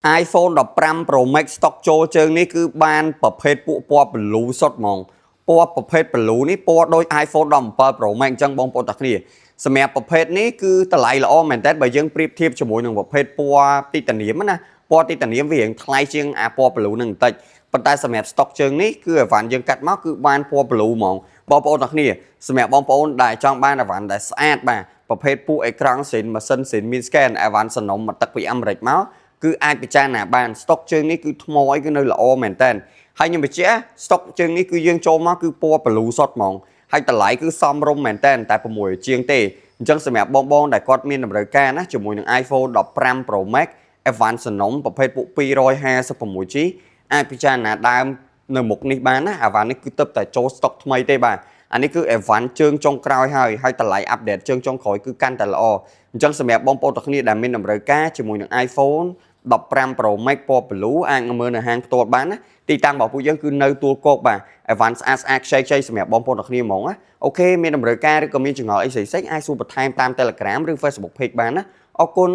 iPhone 15 Pro Max stock ចូលជើងនេះគឺបានប្រភេទពួកពណ៌ blue សុទ្ធហ្មងពណ៌ប្រភេទ blue នេះពណ៌ដូច iPhone 17 Pro Max អញ្ចឹងបងប្អូនទាំងគ្នាសម្រាប់ប្រភេទនេះគឺតម្លៃល្អមែនតើបើយើងប្រៀបធៀបជាមួយនឹងប្រភេទពណ៌ titanium ណាពណ៌ titanium វារៀងថ្លៃជាងអាពណ៌ blue នឹងបន្តិចប៉ុន្តែសម្រាប់ stock ជើងនេះគឺអីវ៉ាន់យើងកាត់មកគឺបានពណ៌ blue ហ្មងបងប្អូនទាំងគ្នាសម្រាប់បងប្អូនដែលចង់បានអីវ៉ាន់ដែលស្អាតបាទប្រភេទពួកអេក្រង់សិនម៉ាស៊ីនសិនមាន scan អីវ៉ាន់សំណុំមកទឹកពីអាមេរិកមកគឺអាចពិចារណាបាន stock ជើងនេះគឺថ្មឲ្យគឺនៅល្អមែនតើហើយខ្ញុំបញ្ជាក់ stock ជើងនេះគឺយើងចូលមកគឺពណ៌ blue សុទ្ធហ្មងហើយតម្លៃគឺសមរម្យមែនតើតែ6ជាងទេអញ្ចឹងសម្រាប់បងដែលគាត់មានតម្រូវការណាជាមួយនឹង iPhone 15 Pro Max Advanced សំណុំប្រភេទពួក 256G អាចពិចារណាដើមនៅមុខនេះបានណាអាវ៉ាន់នេះគឺទៅតែចូល stock ថ្មីទេបាទអានេះគឺ Advanced ជើងចុងក្រោយហើយតម្លៃ update ជើងចុងក្រោយគឺកាន់តែល្អអញ្ចឹងសម្រាប់បងប្អូនទាំងគ្នាដែលមានតម្រូវការជាមួយនឹង iPhone 15 Pro Max ពណ៌ blue អាចមើលនៅហាងផ្ទាល់បានណាទីតាំងរបស់ពួកយើងគឺនៅទួលគោកបាទ Advanced ស្អាតខ្ចីសម្រាប់បងប្អូនទាំងគ្នាហ្មងណាអូខេមានតម្រូវការឬក៏មានចង្អុលអីផ្សេងៗអាចសួរបន្ថែមតាម Telegram ឬ Facebook Page បានណាអរគុណ